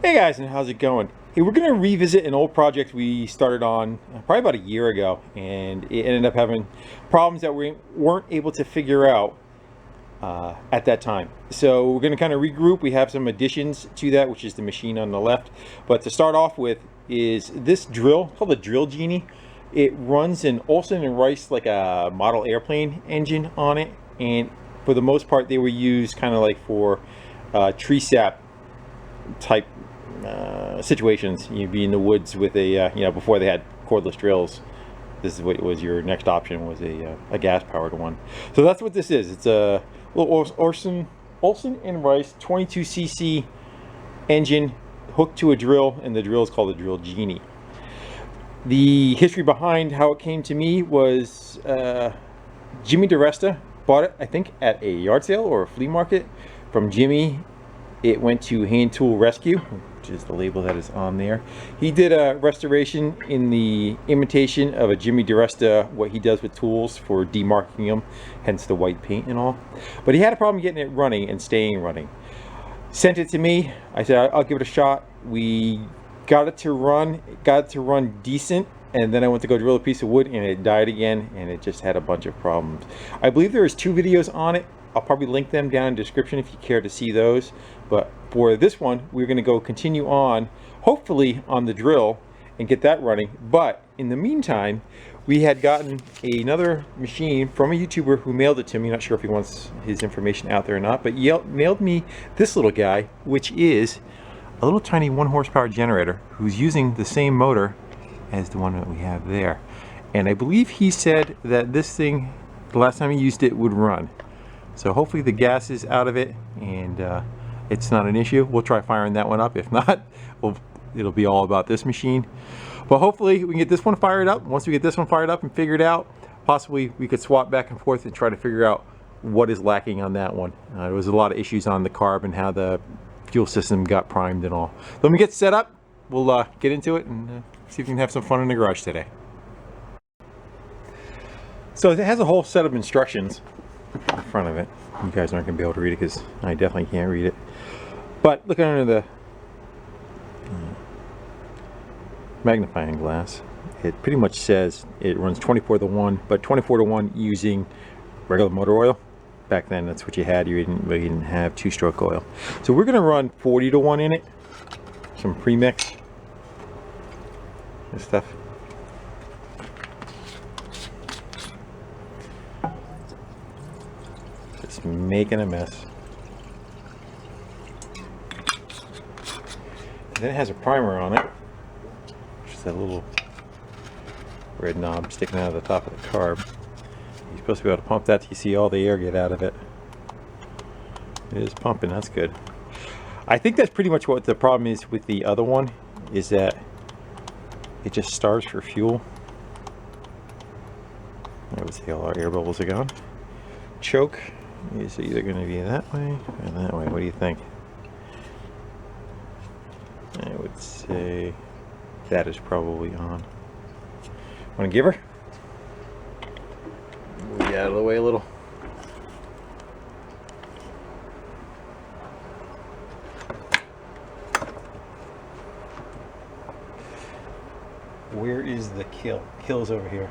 Hey guys, and how's it going? Hey, we're going to revisit an old project we started on probably about a year ago, and it ended up having problems that we weren't able to figure out at that time. So we're going to kind of regroup. We have some additions to that, which is the machine on the left. But to start off with is this drill called the Drill Genie. It runs an Ohlsson Rice, like a model airplane engine on it, and for the most part they were used kind of like for tree sap type situations. You'd be in the woods with a before they had cordless drills. This is what was your next option, was a gas powered one. So that's what this is. It's a little Ohlsson and Rice 22cc engine hooked to a drill, and the drill is called the Drill Genie. The history behind how it came to me was Jimmy DeResta bought it, I think, at a yard sale or a flea market. From Jimmy, it went to Hand Tool Rescue, which is the label that is on there. He did a restoration in the imitation of a Jimmy DeResta, what he does with tools for demarking them, hence the white paint and all. But he had a problem getting it running and staying running. Sent it to me. I said, I'll give it a shot. We got it to run decent, and then I went to go drill a piece of wood and it died again, and it just had a bunch of problems. I believe there is 2 videos on it. I'll probably link them down in the description if you care to see those. But for this one, we're going to go continue on, hopefully on the drill, and get that running. But in the meantime, we had gotten another machine from a YouTuber who mailed it to me. Not sure if he wants his information out there or not, but he mailed me this little guy, which is a little tiny 1 horsepower generator who's using the same motor as the one that we have there. And I believe he said that this thing, the last time he used it, would run. So hopefully the gas is out of it and it's not an issue. We'll try firing that one up. If not, it'll be all about this machine. But hopefully we can get this one fired up. Once we get this one fired up and figured out, possibly we could swap back and forth and try to figure out what is lacking on that one. There was a lot of issues on the carb and how the fuel system got primed and all. Let me get set up. We'll get into it and see if we can have some fun in the garage today. So it has a whole set of instructions in front of it. You guys aren't going to be able to read it because I definitely can't read it. But looking under the magnifying glass, it pretty much says it runs 24-to-1, but 24-to-1 using regular motor oil. Back then, that's what you had. You didn't have 2-stroke oil. So we're going to run 40-to-1 in it. Some premix and stuff. Just making a mess. And then it has a primer on it, which is that little red knob sticking out of the top of the carb. You're supposed to be able to pump that till you see all the air get out of it. It is pumping, that's good. I think that's pretty much what the problem is with the other one, is that it just starves for fuel. I would say all our air bubbles are gone. Choke is either going to be that way or that way. What do you think? I would say that is probably on. Want to give her? Move you out of the way a little. Where is the kill? Kill's over here.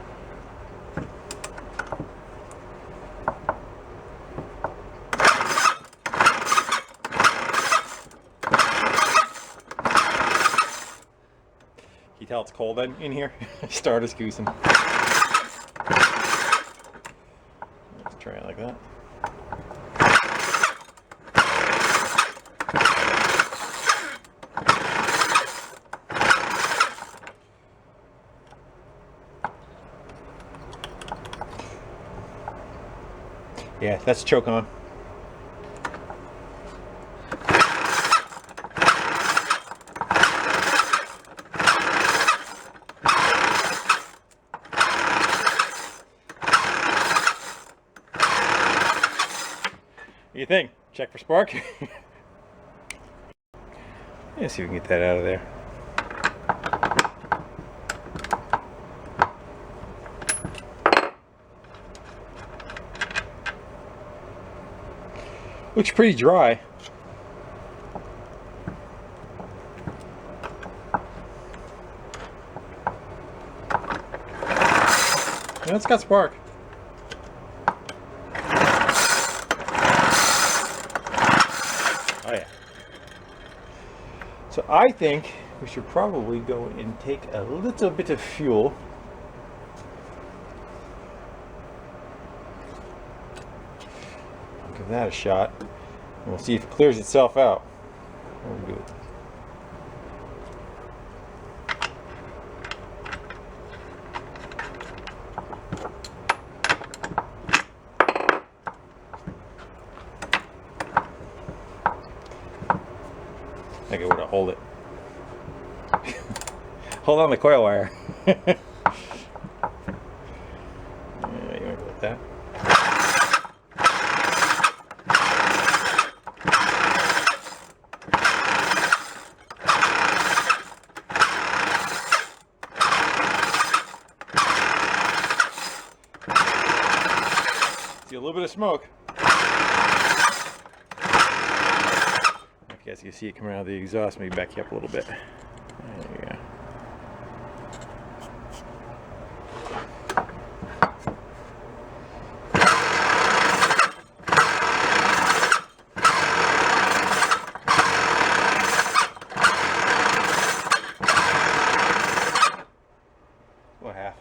You tell it's cold in here? Starter's goosing. Let's try it like that. Yeah, that's choke on. What do you think? Check for spark? Let's see if we can get that out of there. Looks pretty dry. And it's got spark. Oh yeah. So I think we should probably go and take a little bit of fuel. Give that a shot. And we'll see if it clears itself out. Very good. I think I would have hold it. Hold on the coil wire. Yeah, you want to go with that? See a little bit of smoke. You guys can see it coming out of the exhaust. Maybe back you up a little bit. There you go. Well, half.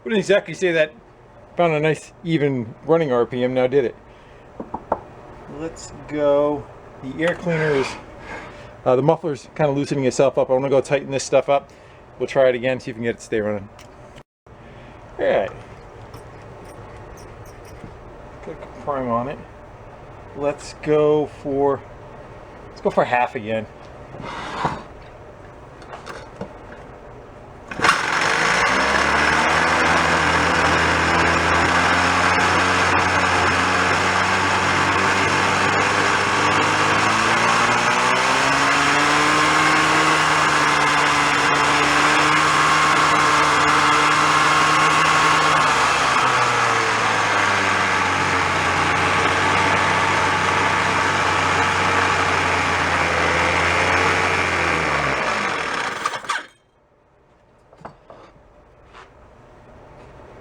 Wouldn't exactly say that found a nice even running RPM now, did it? Let's go. The air cleaner is, the muffler's kind of loosening itself up. I want to go tighten this stuff up. We'll try it again, see if we can get it to stay running. Alright. Good prime on it. Let's go for half again.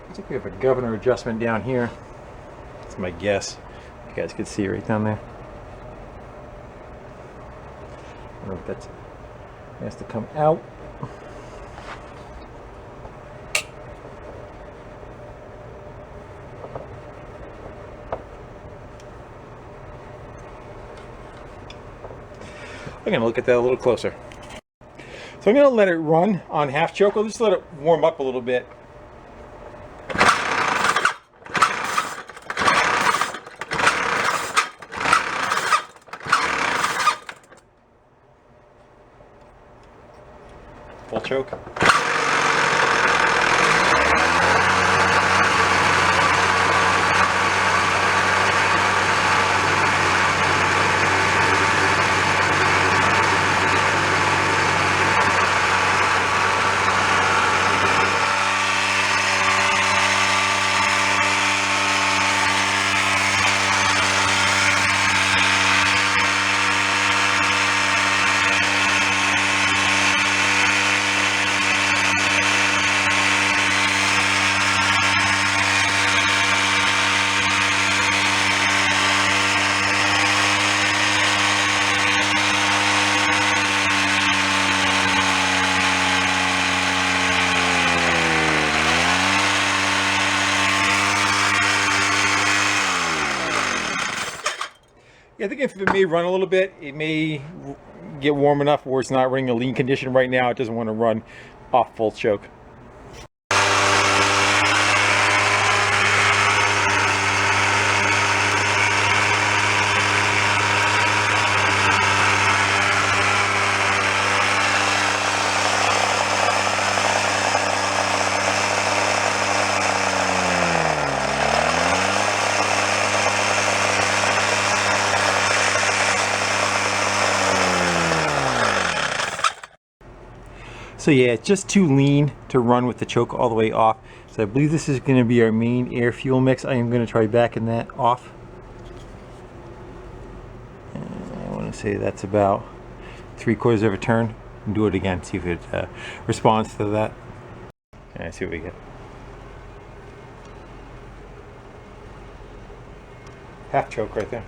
I think we have a governor adjustment down here. That's my guess. You guys can see it right down there. I don't know if that has to come out. I'm going to look at that a little closer. So I'm going to let it run on half choke. I'll just let it warm up a little bit. Full choke. I think if it may run a little bit, it may get warm enough where it's not running a lean condition right now. It doesn't want to run off full choke. So yeah, it's just too lean to run with the choke all the way off. So I believe this is going to be our main air fuel mix. I am going to try backing that off. And I want to say that's about 3/4 of a turn. And do it again, see if it responds to that. All right, see what we get. Half choke right there.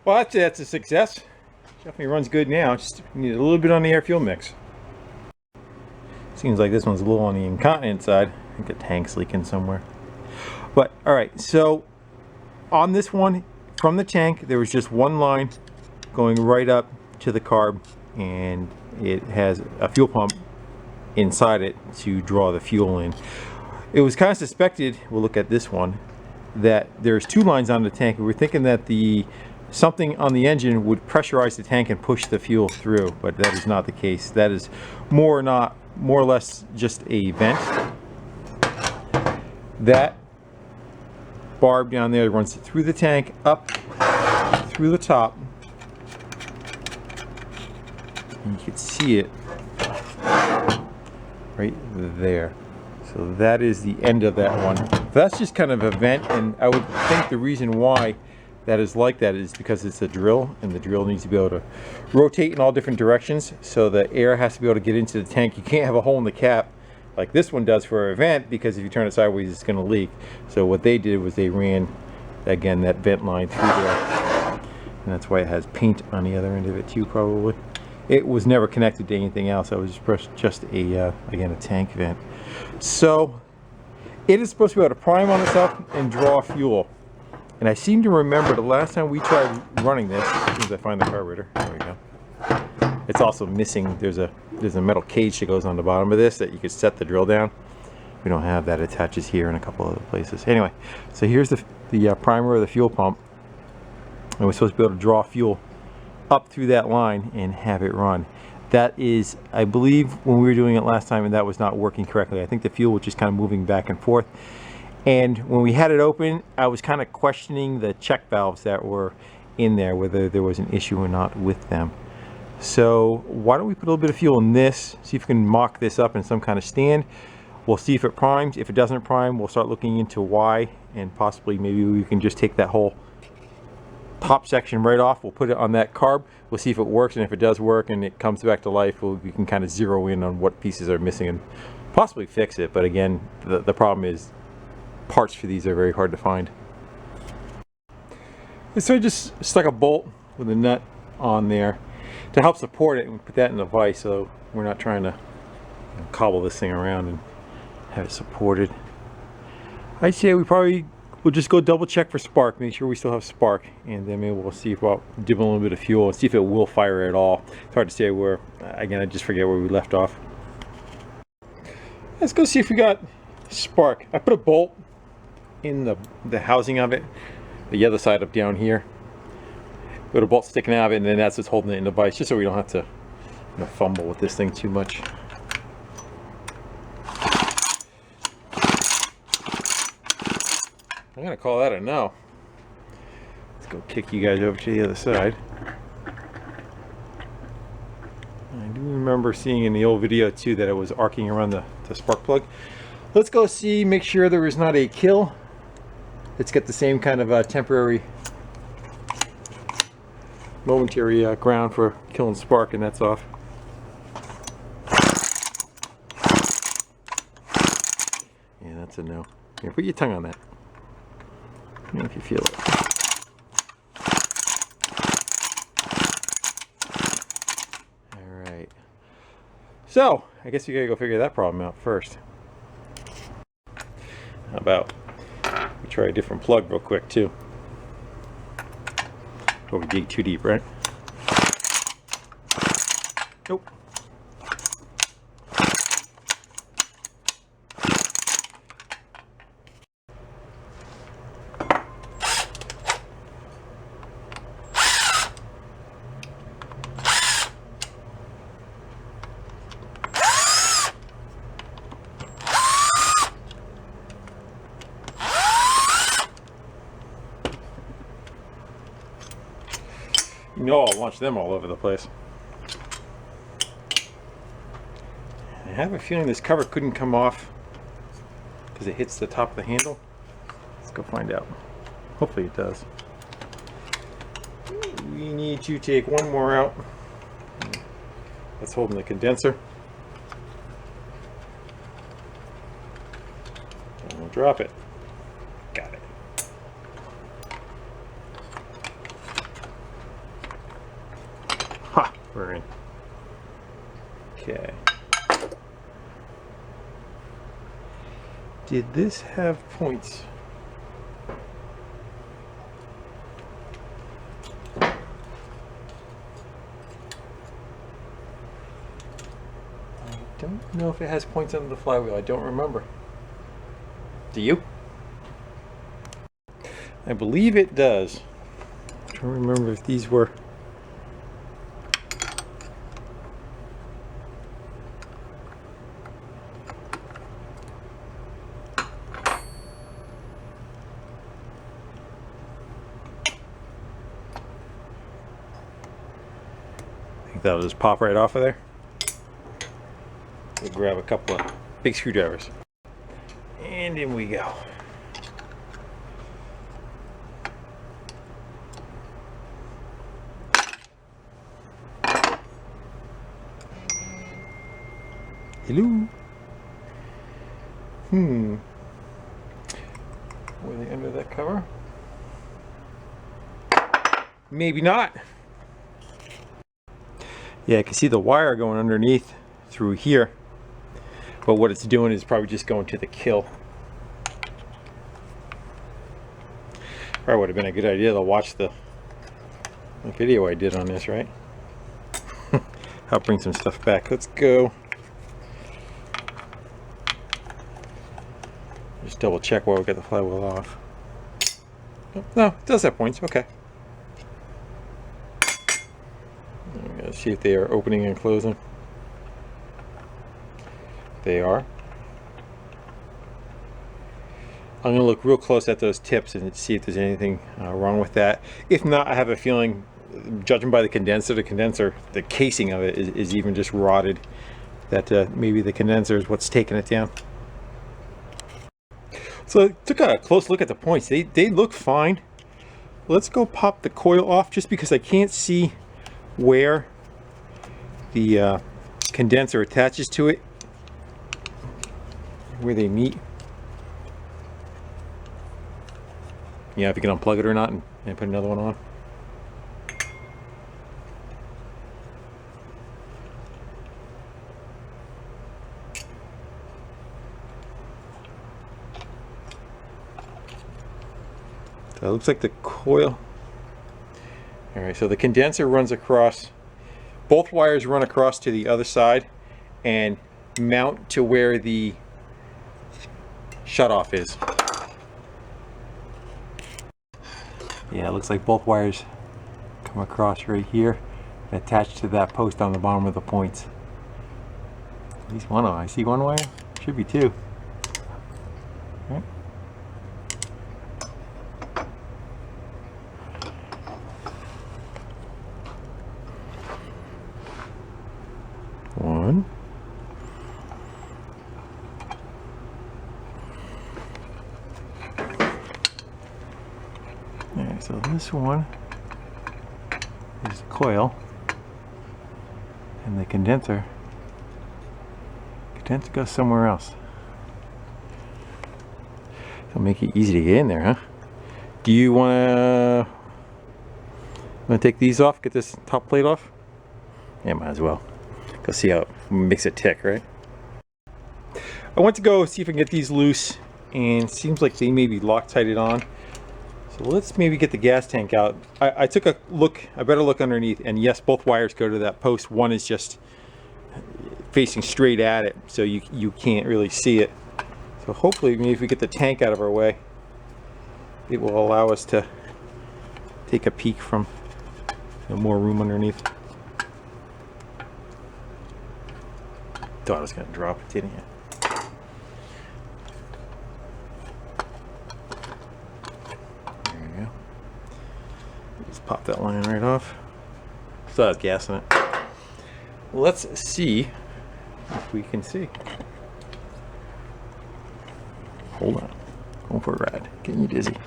Well, that's a success. Definitely runs good now. Just need a little bit on the air fuel mix. Seems like this one's a little on the incontinent side. I think the tank's leaking somewhere. But all right, so on this one, from the tank, there was just one line going right up to the carb, and it has a fuel pump inside it to draw the fuel in. It was kind of suspected, we'll look at this one, that there's two lines on the tank. We were thinking that something on the engine would pressurize the tank and push the fuel through, but that is not the case. That is more or less just a vent. That barb down there runs through the tank, up through the top, and you can see it right there. So that is the end of that one. That's just kind of a vent, and I would think the reason why that is like that is because it's a drill, and the drill needs to be able to rotate in all different directions, so the air has to be able to get into the tank. You can't have a hole in the cap like this one does for a vent, because if you turn it sideways it's going to leak. So what they did was they ran, again, that vent line through there, and that's why it has paint on the other end of it too, probably. It was never connected to anything else. It was just a again, a tank vent. So it is supposed to be able to prime on itself and draw fuel. And I seem to remember the last time we tried running this, as soon as I find the carburetor, there we go. It's also missing, there's a metal cage that goes on the bottom of this that you could set the drill down. We don't have that. It attaches here in a couple other places. Anyway, so here's the primer of the fuel pump. And we're supposed to be able to draw fuel up through that line and have it run. That is, I believe when we were doing it last time, and that was not working correctly. I think the fuel was just kind of moving back and forth. And when we had it open, I was kind of questioning the check valves that were in there, whether there was an issue or not with them. So why don't we put a little bit of fuel in this, see if we can mock this up in some kind of stand. We'll see if it primes. If it doesn't prime, we'll start looking into why, and possibly maybe we can just take that whole top section right off. We'll put it on that carb. We'll see if it works, and if it does work and it comes back to life, we can kind of zero in on what pieces are missing and possibly fix it. But again, the problem is parts for these are very hard to find. And so I just stuck a bolt with a nut on there to help support it, and put that in the vise so we're not trying to cobble this thing around and have it supported. I'd say we probably will just go double check for spark, make sure we still have spark, and then maybe we'll see if we'll dip a little bit of fuel and see if it will fire at all. It's hard to say where, again, I just forget where we left off. Let's go see if we got spark. I put a bolt in the housing of it, the other side up down here. Got a bolt sticking out of it, and then that's what's holding it in the vise, just so we don't have to fumble with this thing too much. I'm gonna call that a no. Let's go kick you guys over to the other side. I do remember seeing in the old video too that it was arcing around the spark plug. Let's go see, make sure there is not a kill. It's got the same kind of temporary, momentary ground for killing spark, and that's off. Yeah, that's a no. Here, put your tongue on that. If you feel it. So, I guess you gotta go figure that problem out first. How about we try a different plug real quick too? Before we dig too deep, right? Nope. You know I'll launch them all over the place. I have a feeling this cover couldn't come off because it hits the top of the handle. Let's go find out. Hopefully it does. We need to take one more out. That's holding the condenser. And we'll drop it. Got it. Ha! We're in. Okay. Did this have points? I don't know if it has points under the flywheel. I don't remember. Do you? I believe it does. I don't remember if these were. I think that'll just pop right off of there. We'll grab a couple of big screwdrivers. And in we go. Hello. Were they under that cover? Maybe not. Yeah, I can see the wire going underneath through here. But what it's doing is probably just going to the kill. Probably would have been a good idea to watch the video I did on this, right? I'll bring some stuff back. Let's go. Just double check while we get the flywheel off. Oh, no, it does have points. Okay. I'm gonna see if they are opening and closing. They are. I'm going to look real close at those tips and see if there's anything wrong with that. If not, I have a feeling, judging by the condenser, the casing of it is even just rotted, that maybe the condenser is what's taking it down. So I took a close look at the points. They look fine. Let's go pop the coil off just because I can't see where the condenser attaches to it, where they meet. Yeah, if you can unplug it or not and put another one on. So it looks like the coil. All right, so the condenser runs across, both wires run across to the other side and mount to where the shutoff is. Yeah, it looks like both wires come across right here and attach to that post on the bottom of the points. At least one of them. I see one wire. Should be two. Right. One. Alright, so this one is the coil and the condenser. Condenser goes somewhere else. It'll make it easy to get in there, huh? Do you want to take these off, get this top plate off? Yeah, might as well. Go see how it makes it tick, right? I went to go see if I can get these loose, and it seems like they may be Loctited on. So let's maybe get the gas tank out. I took a look, a better look underneath, and yes, both wires go to that post. One is just facing straight at it, so you can't really see it. So hopefully, maybe if we get the tank out of our way, it will allow us to take a peek from more room underneath. Thought I was going to drop it, didn't you? Pop that line right off. Still has gas in it. Let's see if we can see. Hold on. Going for a ride. Getting you dizzy.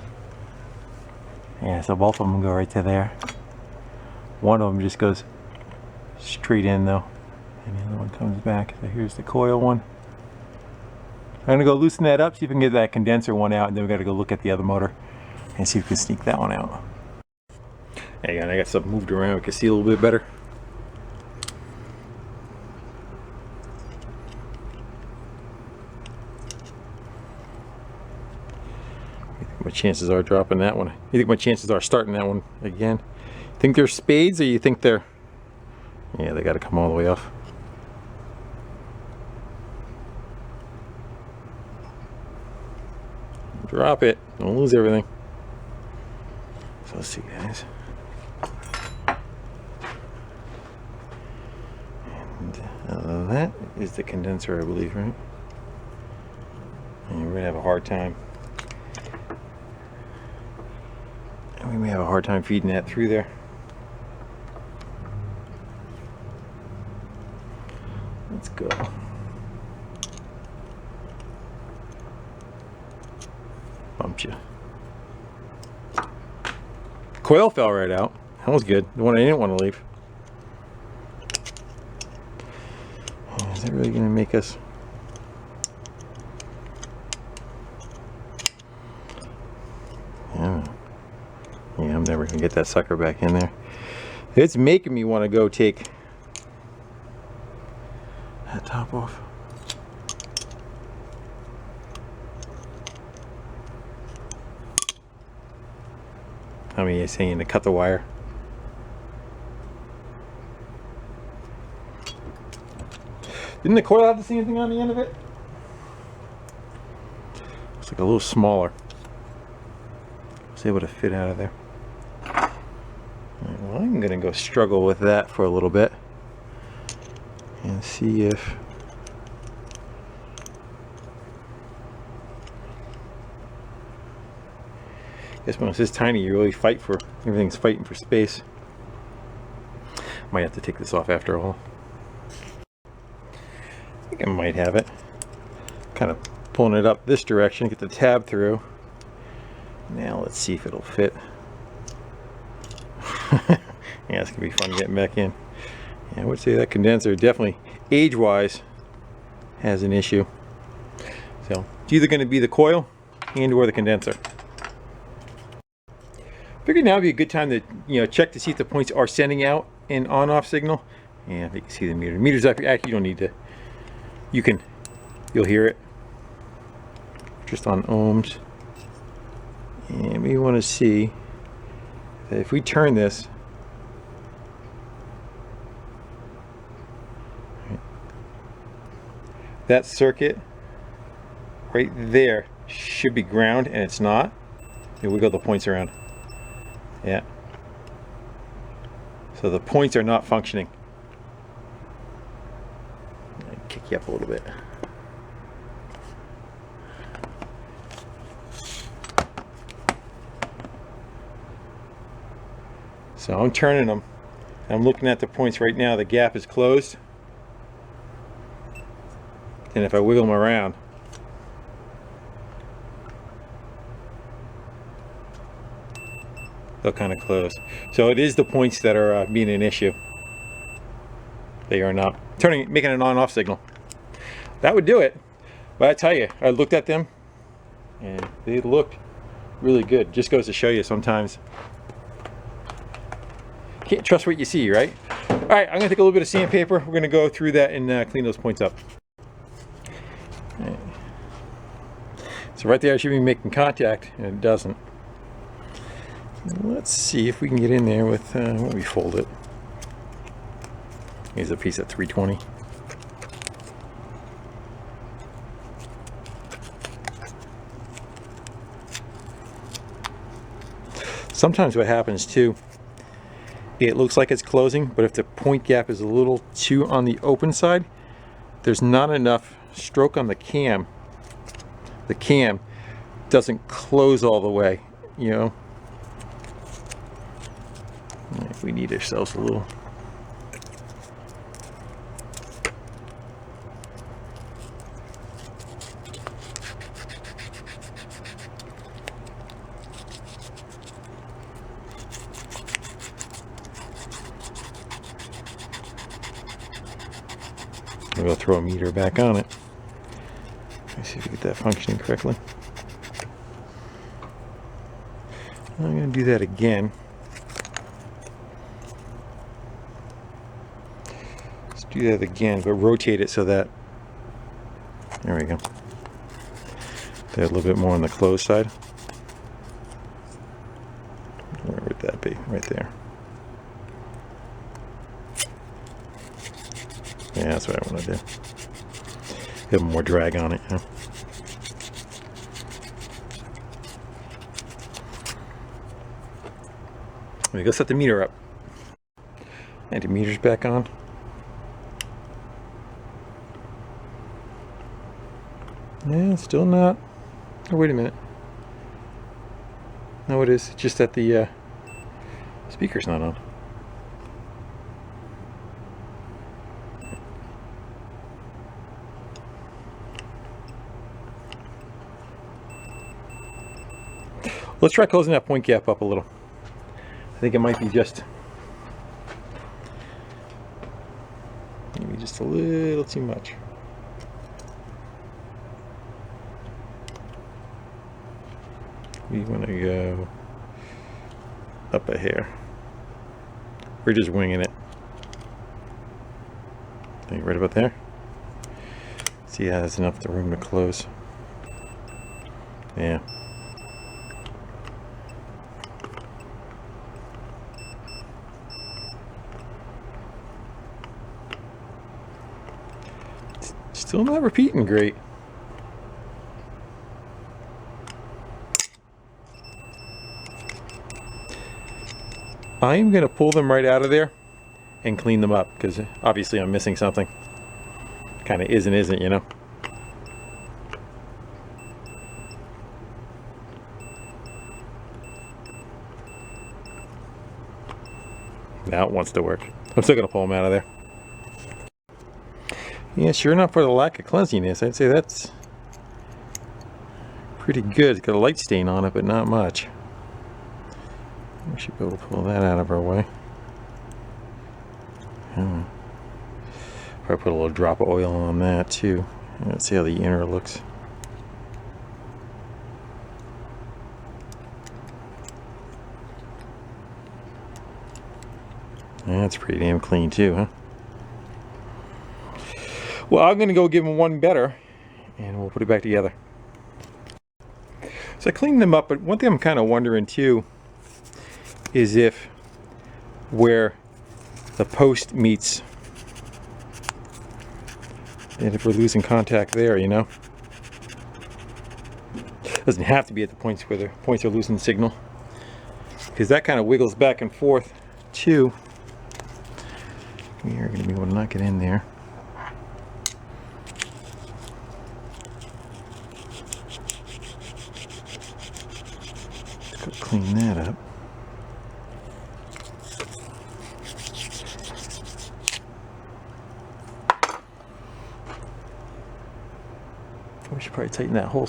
Yeah, so both of them go right to there. One of them just goes straight in though. And the other one comes back. So here's the coil one. I'm going to go loosen that up, see if we can get that condenser one out, and then we got to go look at the other motor and see if we can sneak that one out. Hang on, I got something moved around. We can see a little bit better. You think my chances are dropping that one? You think my chances are starting that one again? Think they're spades, or you think they're... Yeah, they got to come all the way off. Drop it. Don't lose everything. So let's see, guys. That is the condenser, I believe, right? And we're gonna have a hard time. And we may have a hard time feeding that through there. Let's go. Bumped you. Coil fell right out. That was good. The one I didn't want to leave. Is that really going to make us... Yeah, I'm never going to get that sucker back in there. It's making me want to go take that top off. How many are you saying to cut the wire? Didn't the coil have to see anything on the end of it? It's like a little smaller. I was able to fit out of there. Right, well, I'm gonna go struggle with that for a little bit and see if I guess when it's this tiny, you really fight for everything's fighting for space. Might have to take this off after all. I think I might have it. Kind of pulling it up this direction, get the tab through. Now let's see if it'll fit. Yeah, it's gonna be fun getting back in. Yeah, I would say that condenser definitely, age-wise, has an issue. So it's either gonna be the coil and or the condenser. Figured now would be a good time to check to see if the points are sending out an on-off signal. Yeah, you can see the meter. The meter's up. Actually, you don't need to. You'll hear it just on ohms. And we want to see that if we turn this, that circuit right there should be ground, and it's not. You wiggle the points around. Yeah. So the points are not functioning. I'll kick you up a little bit. So I'm turning them. I'm looking at the points right now. The gap is closed. And if I wiggle them around, they'll kind of close. So it is the points that are being an issue. They are not making an on-off signal. That would do it. But I tell you, I looked at them and they looked really good. Just goes to show you sometimes can't trust what you see, right? All right, I'm gonna take a little bit of sandpaper. We're gonna go through that and clean those points up. Right. So right there, I should be making contact, and it doesn't. Let's see if we can get in there with, when we fold it. Here's a piece at 320. Sometimes what happens too, it looks like it's closing, but if the point gap is a little too on the open side, there's not enough stroke on the cam. The cam doesn't close all the way, you know. We need ourselves a little. We'll throw a meter back on it. Let's see if we get that functioning correctly. I'm going to do that again. Let's do that again, but rotate it so that, there we go. They're a little bit more on the closed side. Where would that be? Right there. Yeah, that's what I want to do. Have more drag on it. You know? Let me go set the meter up. And the meter's back on. Yeah, still not. Oh, wait a minute. No, it is. It's just that the speaker's not on. Let's try closing that point gap up a little. I think it might be just maybe just a little too much. We want to go up a hair. We're just winging it. I think right about there. See, it has enough room to close. Yeah. Still not repeating great. I'm going to pull them right out of there and clean them up because obviously I'm missing something. Kind of is and isn't, you know. Now it wants to work. I'm still going to pull them out of there. Yeah, sure enough, for the lack of cleanliness, I'd say that's pretty good. It's got a light stain on it, but not much. We should be able to pull that out of our way. Probably put a little drop of oil on that too. Let's see how the inner looks. That's pretty damn clean too, huh? Well, I'm going to go give them one better, and we'll put it back together. So I cleaned them up, but one thing I'm kind of wondering too is if where the post meets, and if we're losing contact there, you know. Doesn't have to be at the points where the points are losing signal, because that kind of wiggles back and forth too. We are going to be able to knock it in there. Let's go clean that up. We should probably tighten that whole.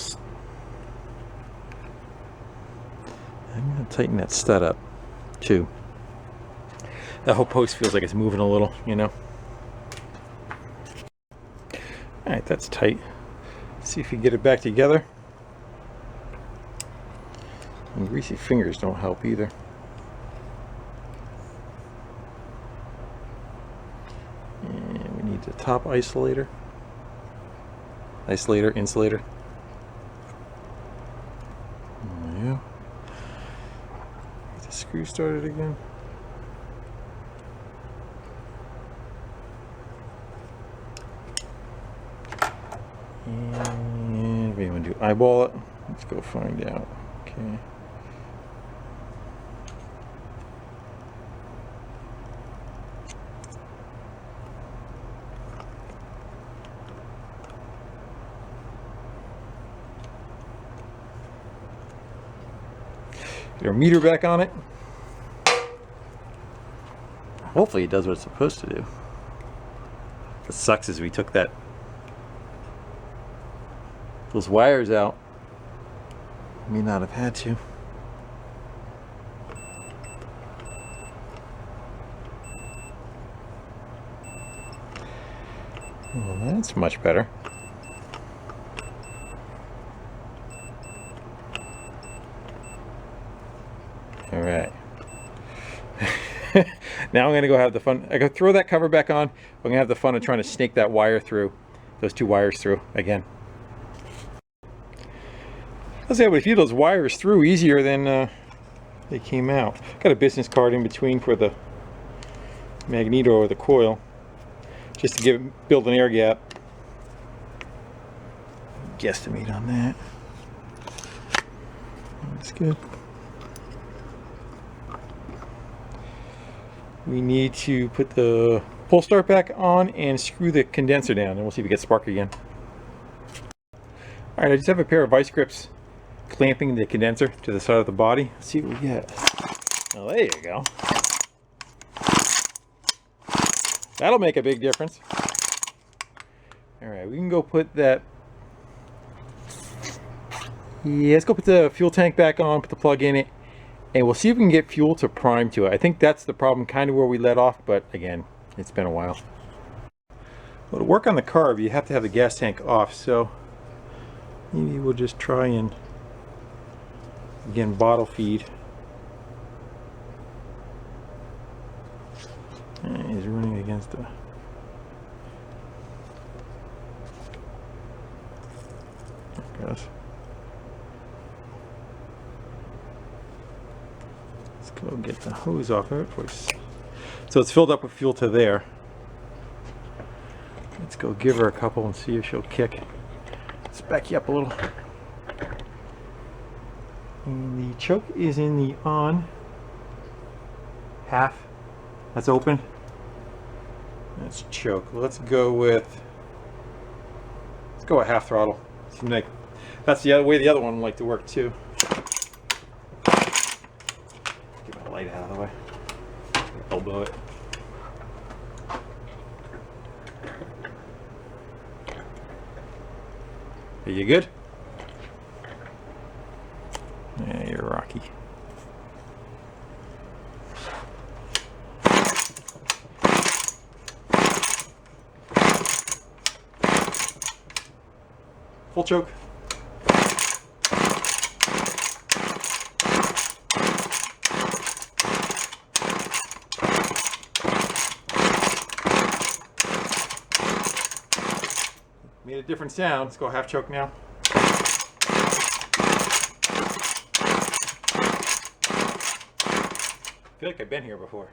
I'm going to tighten that stud up too. That whole post feels like it's moving a little, you know. Alright, that's tight. Let's see if we get it back together. And greasy fingers don't help either. the top isolator. Insulator. Oh, yeah. Get the screw started again. And we want to do eyeball it. Let's go find out. Okay. Get our meter back on it. Hopefully it does what it's supposed to do. What sucks is we took those wires out. May not have had to. Well, that's much better. All right. Now I'm going to go have the fun. I go throw that cover back on. I'm going to have the fun of trying to snake that wire through, those two wires through again. I was able to feed those wires through easier than they came out. Got a business card in between for the magneto or the coil, just to build an air gap. Guesstimate on that. That's good. We need to put the pull start back on and screw the condenser down, and we'll see if we get spark again. All right, I just have a pair of vice grips clamping the condenser to the side of the body. Let's see what we get. Oh, there you go. That'll make a big difference. All right, we can go put that. Yeah, let's go put the fuel tank back on, put the plug in it, and we'll see if we can get fuel to prime to it. I think that's the problem, kind of where we let off, but again, it's been a while. Well, to work on the carb, you have to have the gas tank off, so maybe we'll just try and, again, bottle feed. And he's running against the... There it goes. Go get the hose off of it first. So it's filled up with fuel to there. Let's go give her a couple and see if she'll kick. Let's back you up a little. And the choke is in the on half. That's open. That's choke. Let's go with half throttle. Seems like that's the other way the other one would like to work too. Light out of the way. Elbow it. Are you good? Yeah, you're rocky. Full choke. Made a different sound. Let's go half choke now. I feel like I've been here before.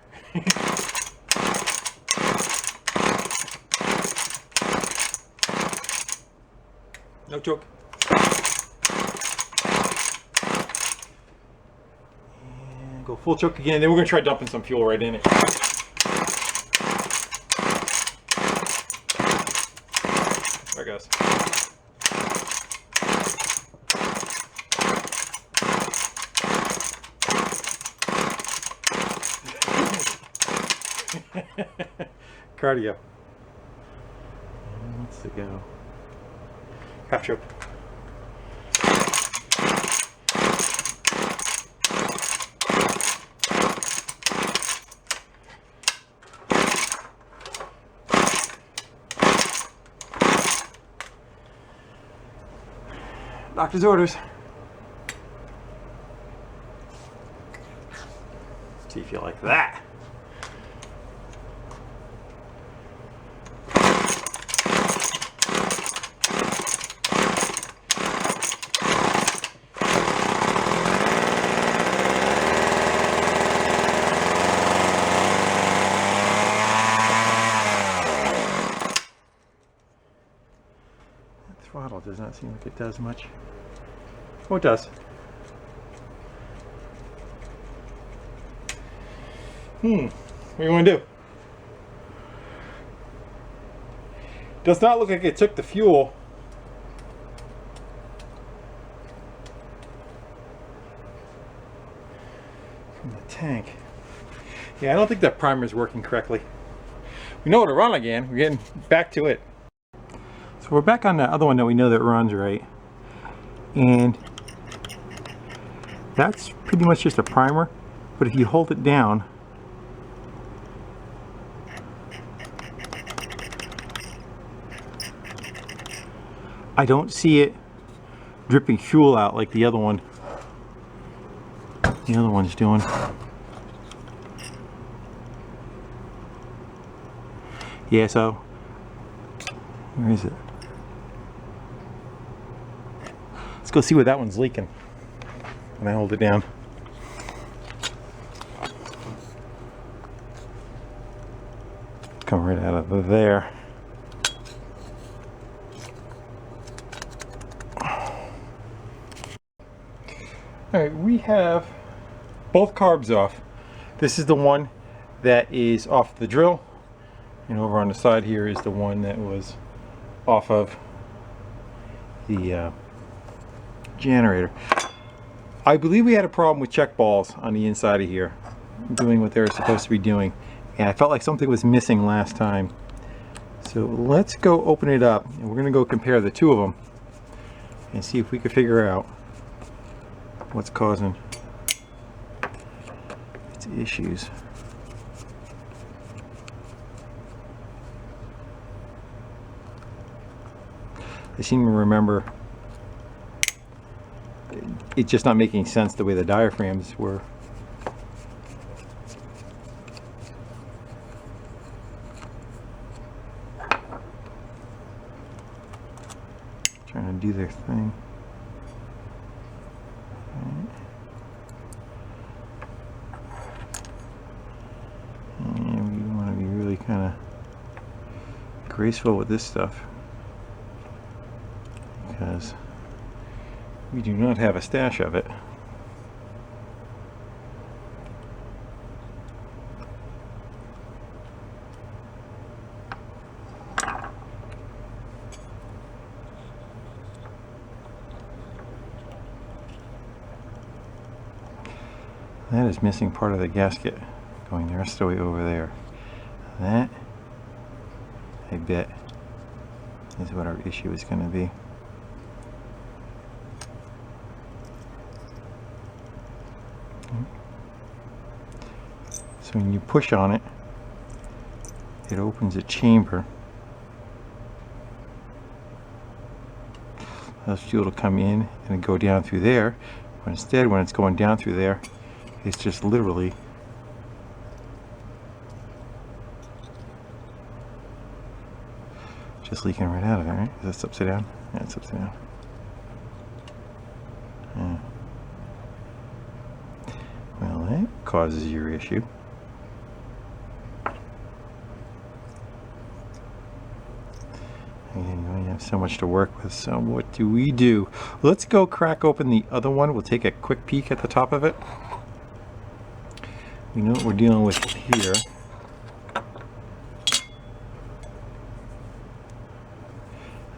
No choke. And go full choke again. Then we're going to try dumping some fuel right in it. There it goes. Cardio. Let's go. Half choke. Doctor's orders. See if you like that. does not seem like it does much. Oh, it does. What do you want to do? Does not look like it took the fuel. From the tank. Yeah, I don't think that primer is working correctly. We know how to run again. We're getting back to it. So we're back on the other one that we know that runs right. And that's pretty much just a primer. But if you hold it down, I don't see it dripping fuel out like the other one. The other one's doing. Yeah, so where is it? Let's go see what that one's leaking when I hold it down. Come right out of there. Alright, we have both carbs off. This is the one that is off the drill, and over on the side here is the one that was off of the generator. I believe we had a problem with check balls on the inside of here doing what they were supposed to be doing, and I felt like something was missing last time. So let's go open it up, and we're going to go compare the two of them and see if we can figure out what's causing its issues. I seem to remember it just not making sense the way the diaphragms were. Trying to do their thing. And we want to be really kind of graceful with this stuff, because we do not have a stash of it. That is missing part of the gasket, going the rest of the way over there. That, I bet, is what our issue is going to be. So when you push on it, it opens a chamber. Allows fuel to come in and go down through there. But instead, when it's going down through there, it's just literally just leaking right out of it, right? Is this upside down? Yeah, it's upside down. Yeah. Well, that causes your issue. Again, you only have so much to work with, so what do we do? Let's go crack open the other one. We'll take a quick peek at the top of it. We know what we're dealing with here.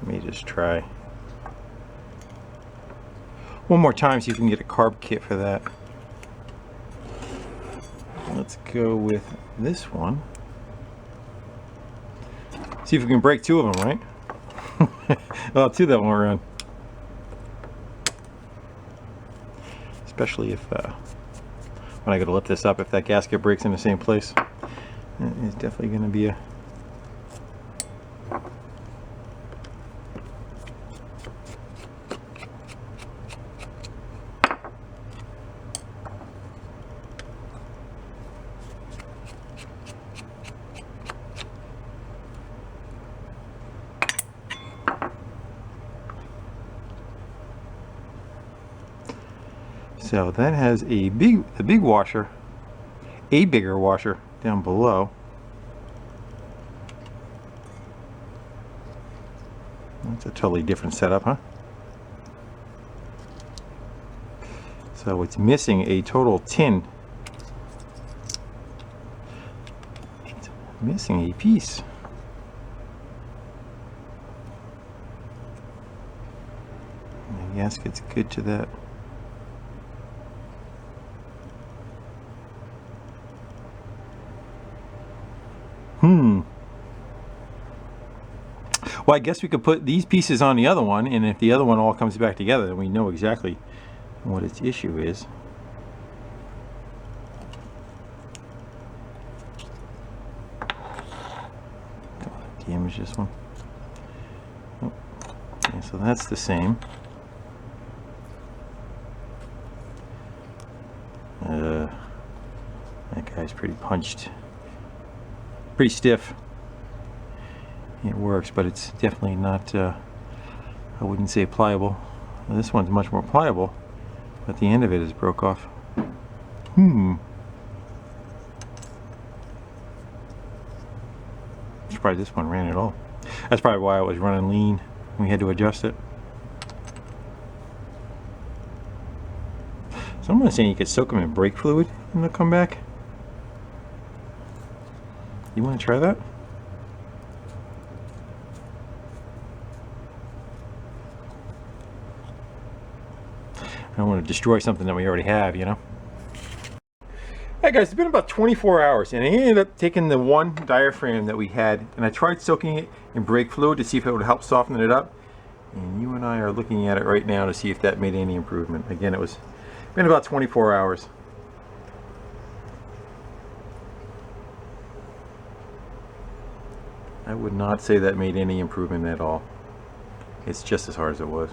Let me just try one more time, see if we can get a carb kit for that. Let's go with this one. See if we can break two of them, right? Well, two that won't run. Especially if when I go to lift this up, if that gasket breaks in the same place, it's definitely going to be a So that has a big washer, a bigger washer down below. It's a totally different setup, huh? So it's missing a total tin. It's missing a piece. The gasket's good to that. Well, I guess we could put these pieces on the other one, and if the other one all comes back together, then we know exactly what its issue is. Damage this one. Oh. Okay, so that's the same. That guy's pretty punched. Pretty stiff. It works, but it's definitely not, I wouldn't say pliable. Well, this one's much more pliable, but the end of it is broke off. Surprised this one ran at all. That's probably why it was running lean. We had to adjust it. Someone was saying you could soak them in brake fluid and they'll come back. You want to try that? I don't want to destroy something that we already have, you know? Hey guys, it's been about 24 hours and I ended up taking the one diaphragm that we had and I tried soaking it in brake fluid to see if it would help soften it up. And you and I are looking at it right now to see if that made any improvement. Again, it's been about 24 hours. I would not say that made any improvement at all. It's just as hard as it was.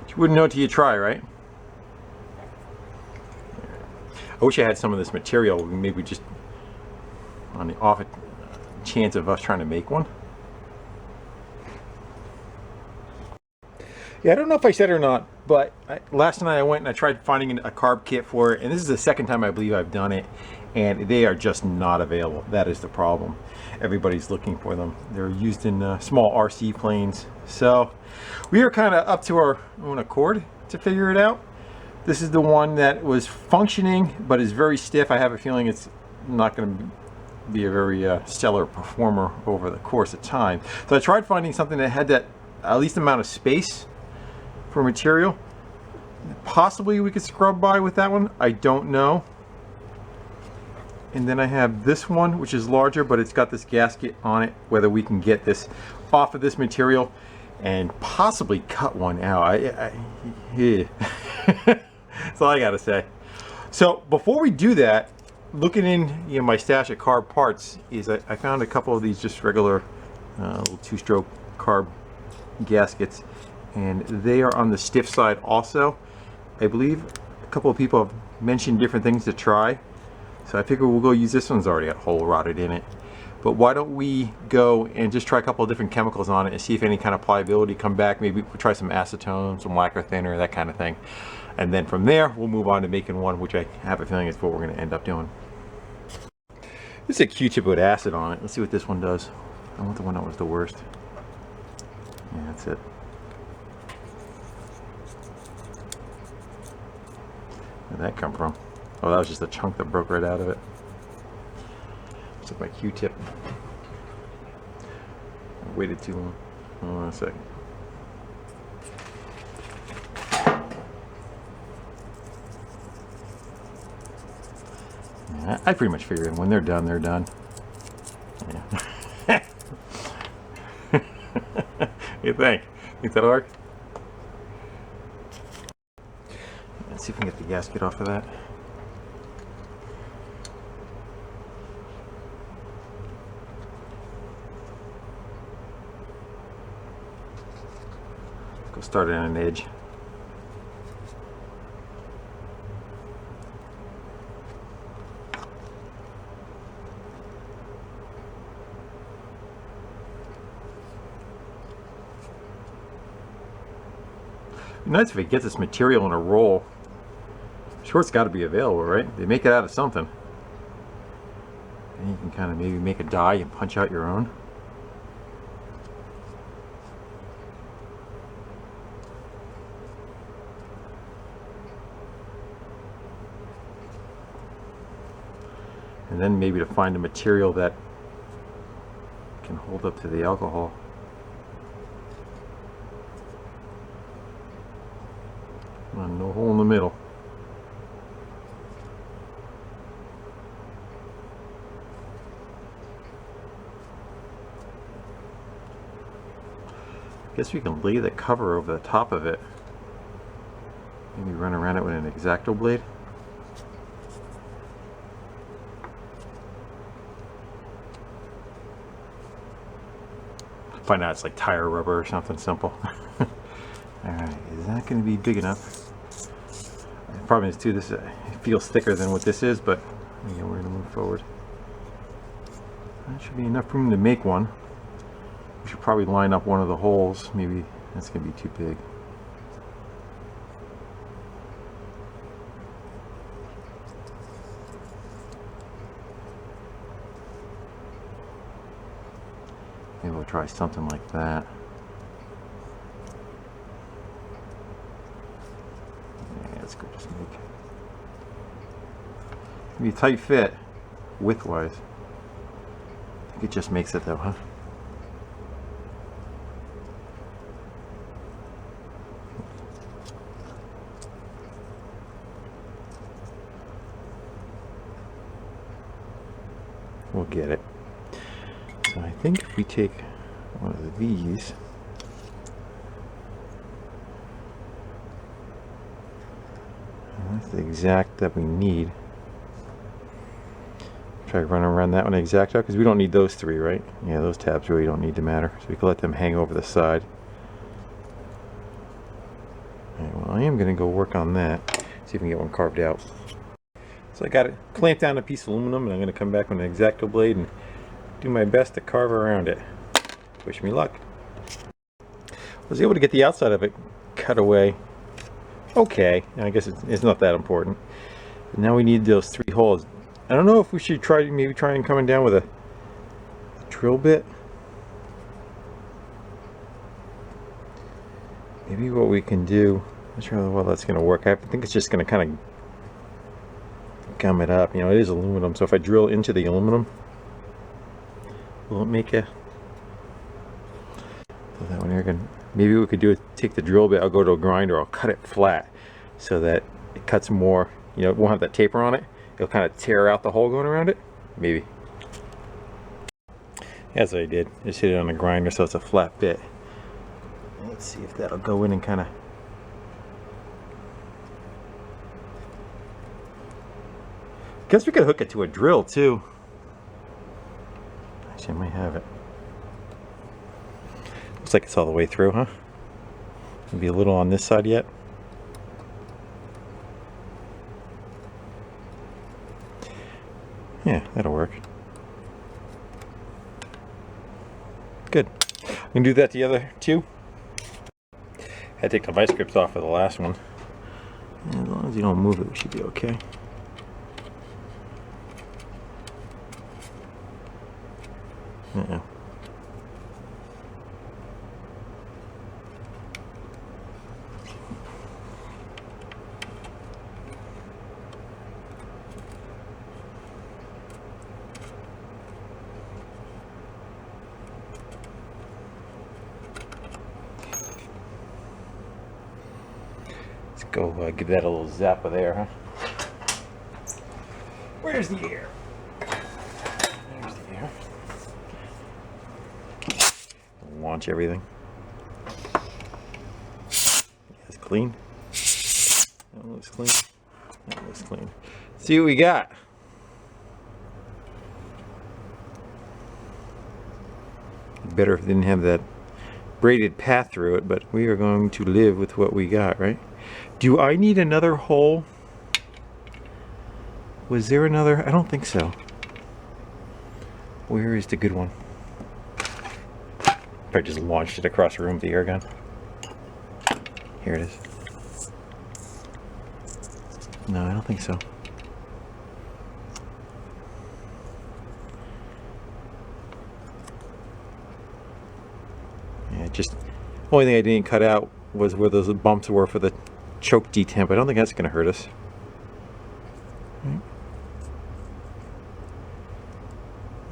But you wouldn't know till you try, right? I wish I had some of this material, maybe just on the off chance of us trying to make one. Yeah, I don't know if I said it or not, but last night I went and I tried finding a carb kit for it, and this is the second time I believe I've done it, and they are just not available. That is the problem. Everybody's looking for them. They're used in small RC planes. So we are kind of up to our own accord to figure it out. This is the one that was functioning, but is very stiff. I have a feeling it's not going to be a very stellar performer over the course of time. So I tried finding something that had that at least amount of space for material. Possibly we could scrub by with that one. I don't know. And then I have this one, which is larger, but it's got this gasket on it. Whether we can get this off of this material and possibly cut one out. Yeah. That's all I gotta say. So before we do that, looking in my stash of carb parts, is I found a couple of these just regular little two-stroke carb gaskets, and they are on the stiff side also. I believe a couple of people have mentioned different things to try, so I figure we'll go use this one's already got hole rotted in it. But why don't we go and just try a couple of different chemicals on it and see if any kind of pliability come back. Maybe we'll try some acetone, some lacquer thinner, that kind of thing. And then from there, we'll move on to making one, which I have a feeling is what we're going to end up doing. This is a Q-tip with acid on it. Let's see what this one does. I want the one that was the worst. Yeah, that's it. Where'd that come from? Oh, that was just a chunk that broke right out of it. Looks like my Q-tip. I waited too long. Hold on a second. Yeah, I pretty much figured when they're done, they're done. Yeah. What do you think? Think that'll work? Let's see if we can get the gasket off of that. Go start it on an edge. Nice if it gets this material in a roll. I'm sure it's got to be available, right? They make it out of something. And you can kind of maybe make a die and punch out your own. And then maybe to find a material that can hold up to the alcohol. No hole in the middle. Guess we can lay the cover over the top of it. Maybe run around it with an X-Acto blade. Find out it's like tire rubber or something simple. Alright, is that going to be big enough? The problem is too, this feels thicker than what this is, but yeah, we're going to move forward. That should be enough room to make one. We should probably line up one of the holes. Maybe that's going to be too big. Maybe we'll try something like that. Yeah, let's go just make it be a tight fit widthwise. I think it just makes it though, huh? We'll get it. So I think if we take one of these, that's the exact that we need. Try running around that one exact out because we don't need those three, right? Yeah, those tabs really don't need to matter, so we can let them hang over the side. Right, well, I am going to go work on that, see if we can get one carved out. So I got it clamped down a piece of aluminum, and I'm going to come back with an X-Acto blade and do my best to carve around it. Wish me luck. I was able to get the outside of it cut away. Okay, I guess it's not that important. But now we need those three holes. I don't know if we should maybe try and coming down with a drill bit. Maybe what we can do, I'm not sure how well that's going to work. I think it's just going to kind of gum it up. You know, it is aluminum, so if I drill into the aluminum, will it make a... So that one here can... Maybe what we could do is take the drill bit, I'll go to a grinder, I'll cut it flat so that it cuts more, you know, it won't have that taper on it. It'll kind of tear out the hole going around it. Maybe. As I did. Just hit it on a grinder so it's a flat bit. Let's see if that'll go in and kind of... Guess we could hook it to a drill too. Actually, I might have it. Looks like it's all the way through, huh? Maybe a little on this side yet. Yeah, that'll work. Good. I'm gonna do that to the other two. Had to take the vice grips off of the last one. And as long as you don't move it, we should be okay. Uh-oh. Let's go give that a little zap of air, huh? Where's the air? There's the air. Launch everything. That's clean. That looks clean. That looks clean. See what we got. Better if it didn't have that braided path through it, but we are going to live with what we got, right? Do I need another hole? Was there another? I don't think so. Where is the good one? I just launched it across the room with the air gun. Here it is. No, I don't think so. Just only thing I didn't cut out was where those bumps were for the choke detemp. I don't think that's going to hurt us. Right.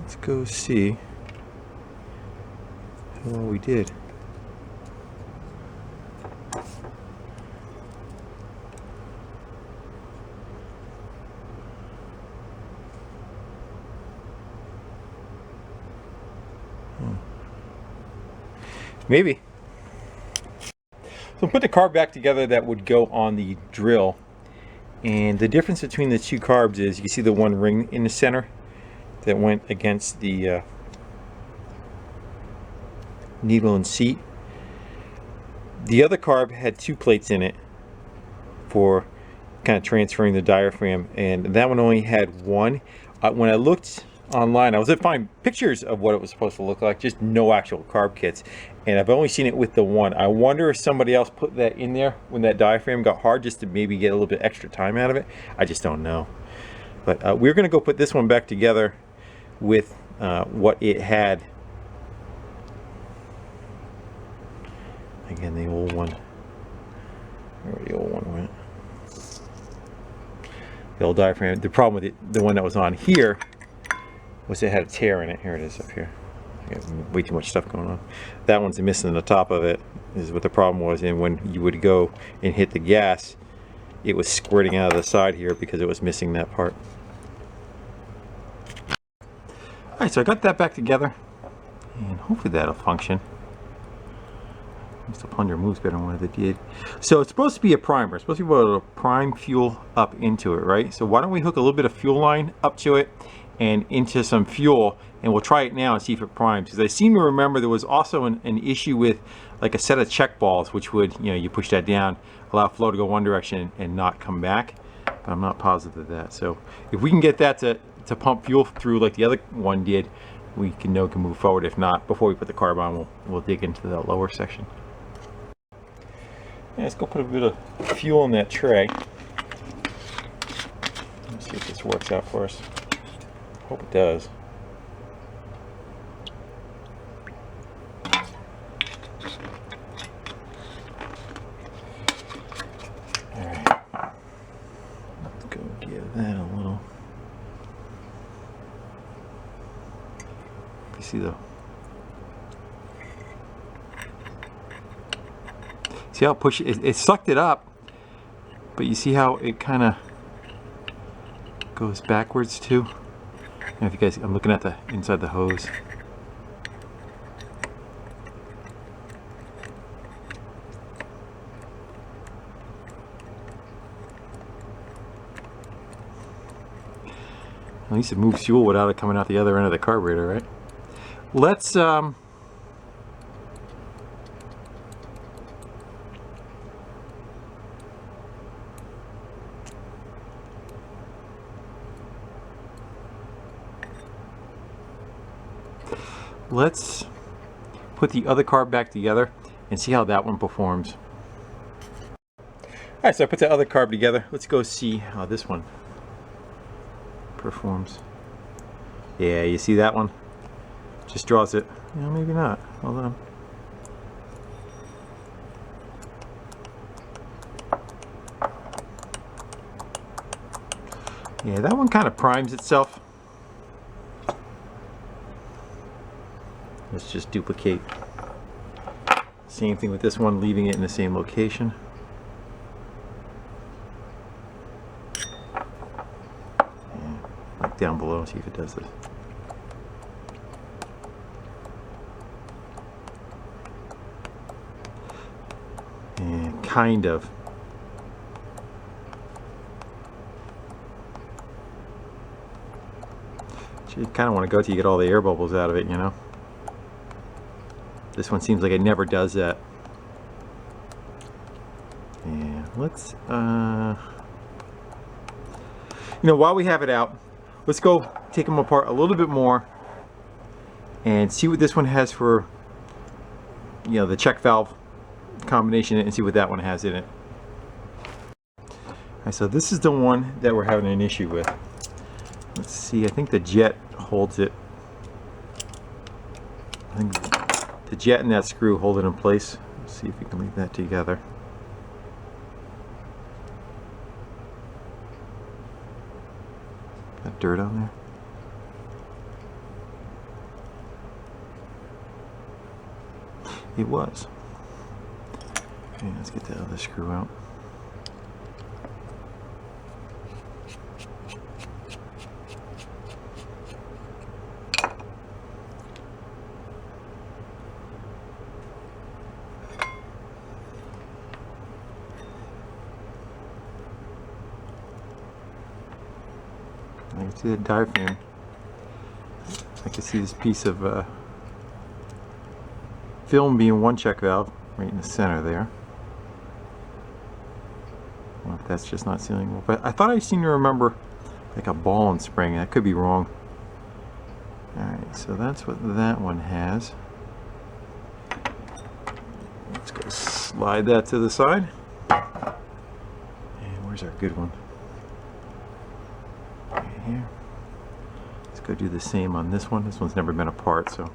Let's go see how well we did. Maybe. So I'm putting the carb back together that would go on the drill, and the difference between the two carbs is you see the one ring in the center that went against the needle and seat. The other carb had two plates in it for kind of transferring the diaphragm, and that one only had one. When I looked online, I was able to find pictures of what it was supposed to look like, just no actual carb kits, and I've only seen it with the one. I wonder if somebody else put that in there when that diaphragm got hard, just to maybe get a little bit extra time out of it. I just don't know. But we're going to go put this one back together with what it had. Again, the old one. Where the old one went? The old diaphragm. The problem with it, the one that was on here, was it had a tear in it. Here it is up here. I got way too much stuff going on. That one's missing the top of it, is what the problem was. And when you would go and hit the gas, it was squirting out of the side here because it was missing that part. Alright, so I got that back together, and hopefully that'll function. The plunger moves better than what it did. So it's supposed to be a primer. It's supposed to be able to prime fuel up into it, right? So why don't we hook a little bit of fuel line up to it and into some fuel, and we'll try it now and see if it primes. Because I seem to remember there was also an issue with like a set of check balls, which would, you know, you push that down, allow flow to go one direction and not come back. But I'm not positive of that. So if we can get that to pump fuel through like the other one did, we can move forward. If not, before we put the carb on, we'll dig into that lower section. Yeah, let's go put a bit of fuel in that tray. Let's see if this works out for us. Hope it does. Alright. Let's go give that a little. You see see how it sucked it up, but you see how it kind of goes backwards too. I don't know if you guys, I'm looking at the inside the hose. At least it moves fuel without it coming out the other end of the carburetor, right? Let's put the other carb back together and see how that one performs. Alright, so I put the other carb together. Let's go see how this one performs. Yeah, you see that one? Just draws it. Yeah, maybe not. Hold on. Yeah, that one kind of primes itself. Let's just duplicate. Same thing with this one, leaving it in the same location. And look down below, see if it does this. And kind of. You kind of want to go till you get all the air bubbles out of it, you know. This one seems like it never does that. Yeah, let's, you know, while we have it out, let's go take them apart a little bit more and see what this one has for, you know, the check valve combination, and see what that one has in it. Alright, so this is the one that we're having an issue with. Let's see, I think the jet holds it. I think the the jet and that screw hold it in place. Let's see if we can leave that together. Got dirt on there. It was. Okay, let's get the other screw out. I can see the diaphragm. I can see this piece of film being one check valve right in the center there. I don't know if that's just not sealing well, but I thought I seemed to remember like a ball and spring. That could be wrong. Alright, so that's what that one has. Let's go slide that to the side. And where's our good one? Right here. Let's go do the same on this one. This one's never been apart, so.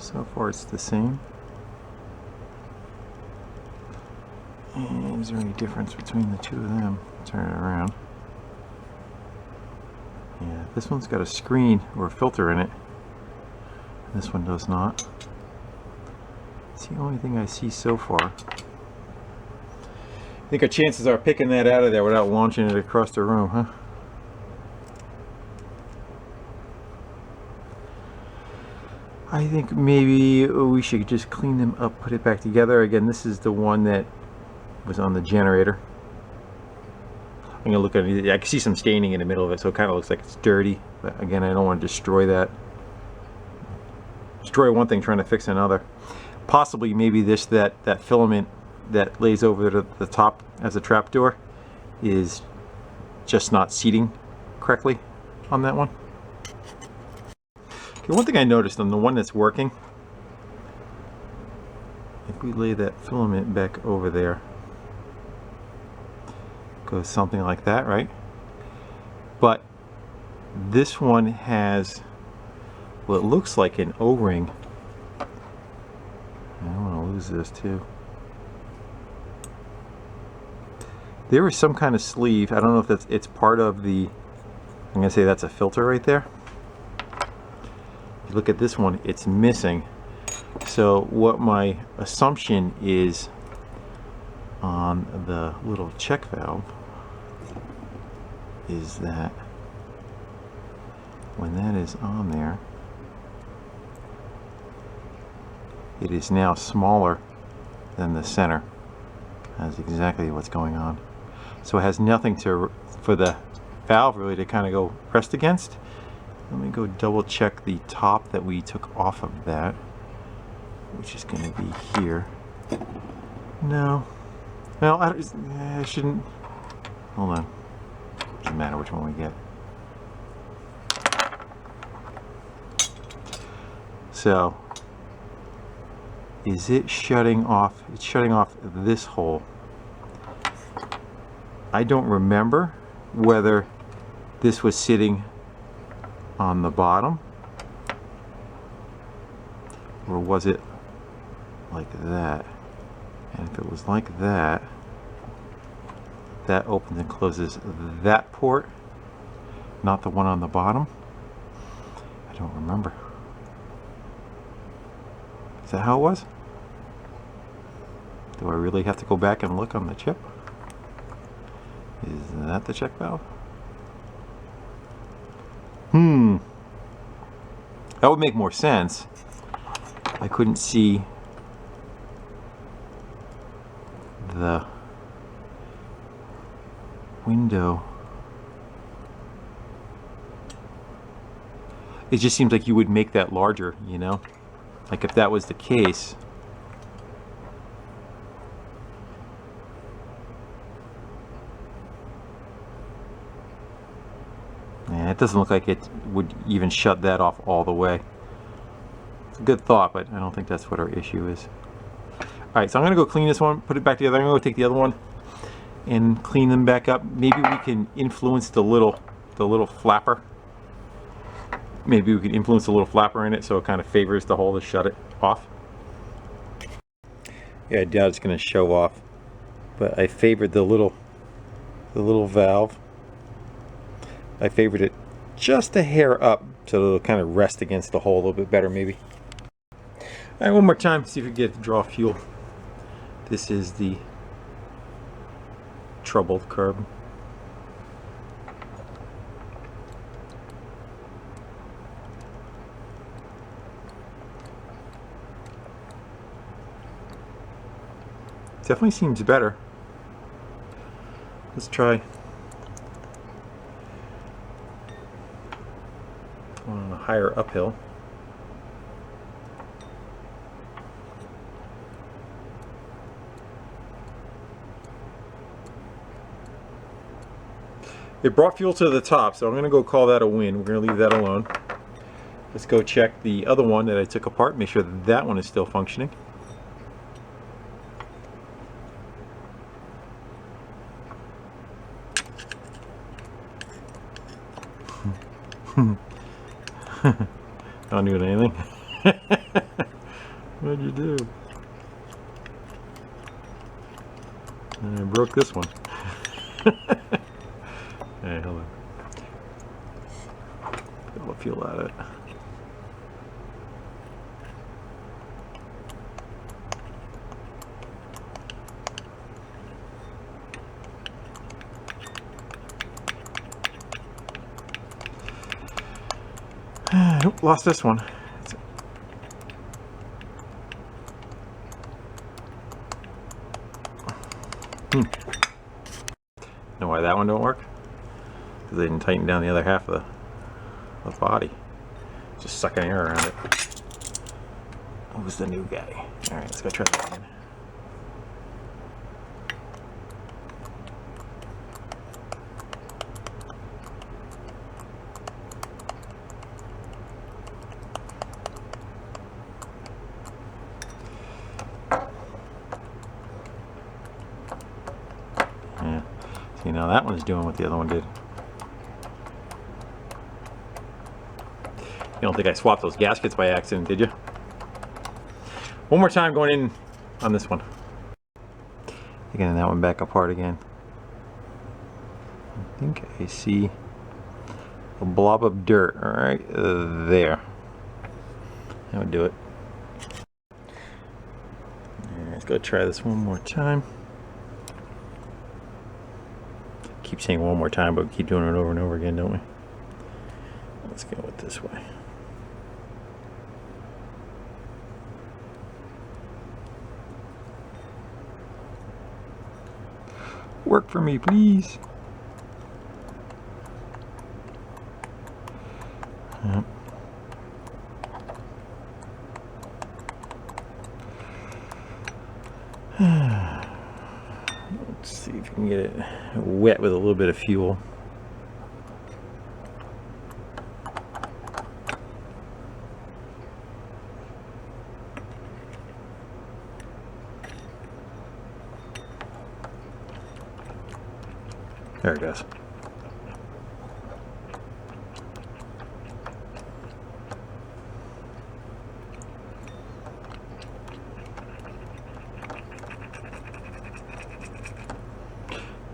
So far it's the same. And is there any difference between the two of them? Turn it around. Yeah, this one's got a screen or a filter in it. This one does not. It's the only thing I see so far. I think our chances are picking that out of there without launching it across the room, huh? I think maybe we should just clean them up, put it back together. Again, this is the one that was on the generator. I'm gonna look at it. I can see some staining in the middle of it, so it kind of looks like it's dirty. But again, I don't want to destroy that. Destroy one thing trying to fix another. Possibly, maybe that filament that lays over the top as a trapdoor is just not seating correctly on that one. Okay, one thing I noticed on the one that's working, if we lay that filament back over there, goes something like that, right? But this one has what looks like an O-ring. I don't want to lose this too. There is some kind of sleeve. I don't know if it's part of the, I'm going to say that's a filter right there. If you look at this one, it's missing. So what my assumption is on the little check valve is that when that is on there, it is now smaller than the center. That's exactly what's going on. So it has nothing for the valve really to kind of go pressed against. Let me go double check the top that we took off of that, which is going to be here. No. Well, I shouldn't. Hold on. Doesn't matter which one we get. So, is it shutting off? It's shutting off this hole. I don't remember whether this was sitting on the bottom or was it like that. And if it was like that, that opens and closes that port, not the one on the bottom. I don't remember. Is that how it was? Do I really have to go back and look on the chip? Is that the check valve? That would make more sense. I couldn't see the window. It just seems like you would make that larger, you know? Like if that was the case. Yeah, it doesn't look like it would even shut that off all the way. It's a good thought, but I don't think that's what our issue is. Alright, so I'm going to go clean this one, put it back together. I'm going to go take the other one and clean them back up. Maybe we can influence the little flapper. Maybe we could influence the little flapper in it so it kind of favors the hole to shut it off. Yeah, I doubt it's going to show off, but I favored the little valve. I favored it just a hair up so it'll kind of rest against the hole a little bit better maybe. Alright, one more time, see if we can get it to draw fuel. This is the troubled carb. Definitely seems better. Let's try on a higher uphill. It brought fuel to the top, so I'm going to go call that a win. We're going to leave that alone. Let's go check the other one that I took apart, make sure that that one is still functioning. Not doing anything. What'd you do? I broke this one. Hey, hold on. Get all the fuel out of it. Nope, lost this one. Know why that one don't work? Because they didn't tighten down the other half of the body. Just sucking air around it. Who's the new guy? Alright, let's go try that again. Yeah. See, now that one's doing what the other one did. You don't think I swapped those gaskets by accident, did you? One more time going in on this one. Getting that one back apart again. I think I see a blob of dirt right there. That would do it. And let's go try this one more time. Keep saying one more time, but we keep doing it over and over again, don't we? Let's go with this way. Work for me, please. Yep. Let's see if we can get it wet with a little bit of fuel. There it goes.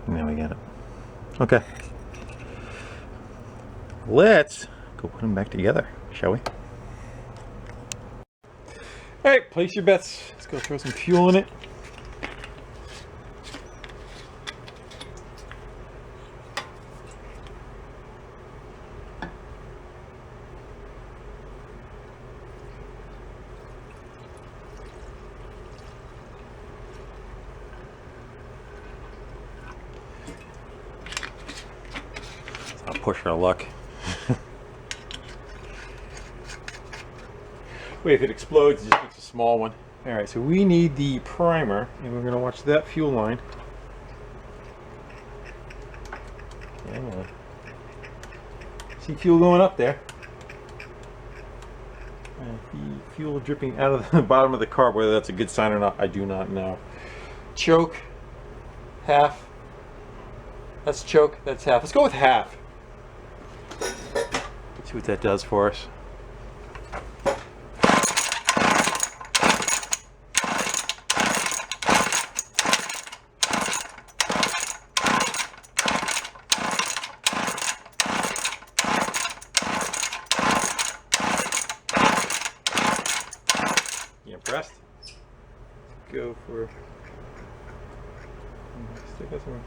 Now we got it. Okay. Let's go put them back together, shall we? Alright, place your bets. Let's go throw some fuel in it. I'll push our luck. Wait, if it explodes, it just makes a small one. Alright, so we need the primer, and we're going to watch that fuel line. Yeah. See fuel going up there. Fuel dripping out of the bottom of the carb. Whether that's a good sign or not, I do not know. Choke, half. That's choke, that's half. Let's go with half. Let's see what that does for us. You impressed? Let's go for. Stick us one.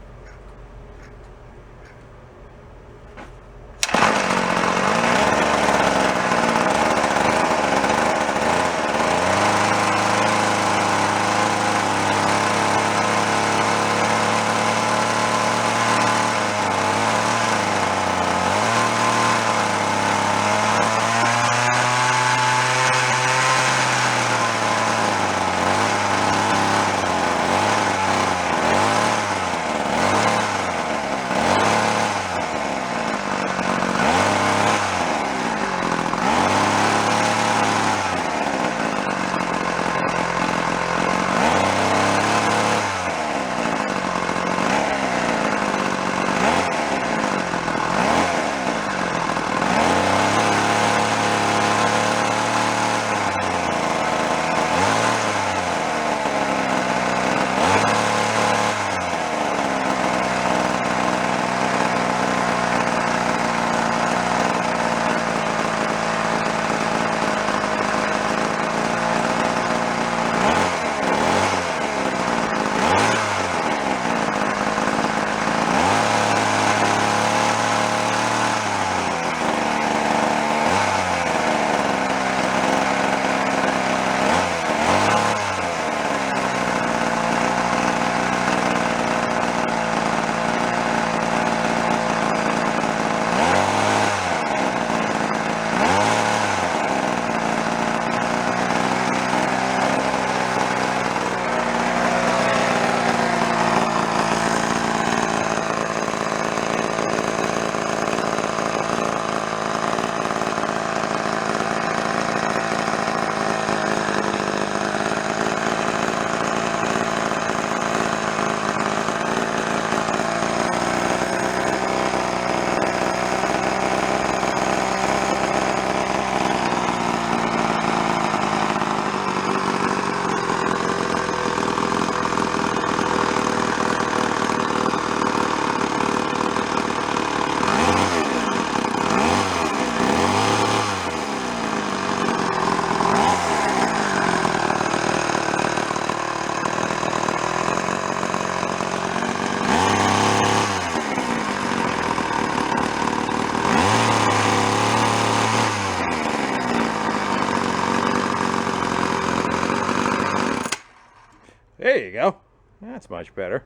There you go. That's much better.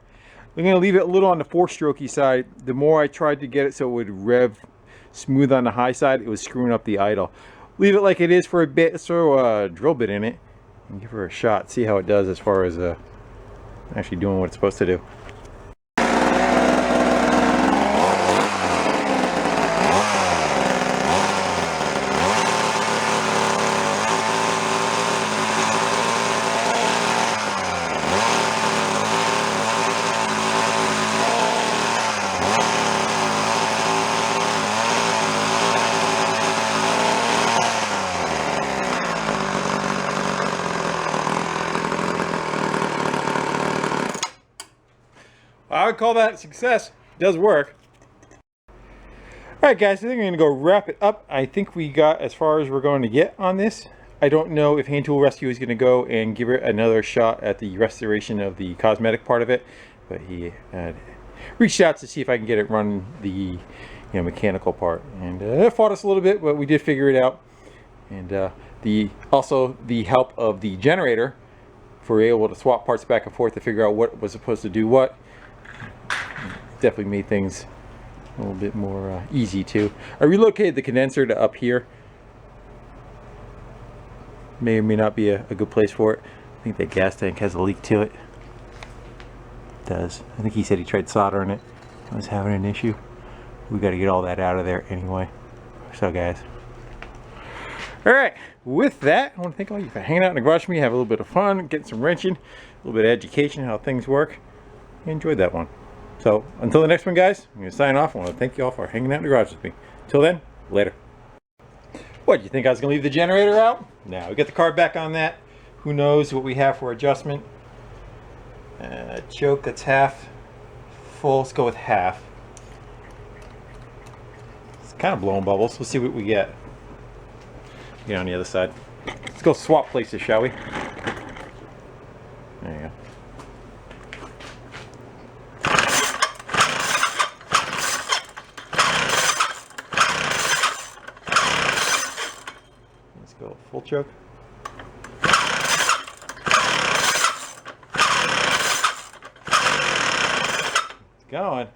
I'm going to leave it a little on the 4-strokey side. The more I tried to get it so it would rev smooth on the high side, it was screwing up the idle. Leave it like it is for a bit. Throw a drill bit in it and give her a shot. See how it does as far as actually doing what it's supposed to do. I would call that a success. It does work. Alright guys, I think I'm going to go wrap it up. I think we got as far as we're going to get on this. I don't know if Hand Tool Rescue is going to go and give it another shot at the restoration of the cosmetic part of it. But he reached out to see if I can get it run the mechanical part. And it fought us a little bit, but we did figure it out. And also the help of the generator, for able to swap parts back and forth to figure out what was supposed to do what. Definitely made things a little bit more easy too. I relocated the condenser to up here. may or may not be a good place for it. I think that gas tank has a leak to it. It does. I think he said he tried soldering it. I was having an issue. We got to get all that out of there anyway. So guys. Alright, with that, I want to thank all you for hanging out in the garage with me, have a little bit of fun, getting some wrenching, a little bit of education, how things work. I enjoyed that one. So, until the next one, guys, I'm going to sign off. I want to thank you all for hanging out in the garage with me. Until then, later. What, you think I was going to leave the generator out? No, we got the carb back on that. Who knows what we have for adjustment. Choke that's half full. Let's go with half. It's kind of blowing bubbles. We'll see what we get. Get on the other side. Let's go swap places, shall we? There you go. Let's go full choke. It's going.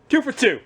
Two for two.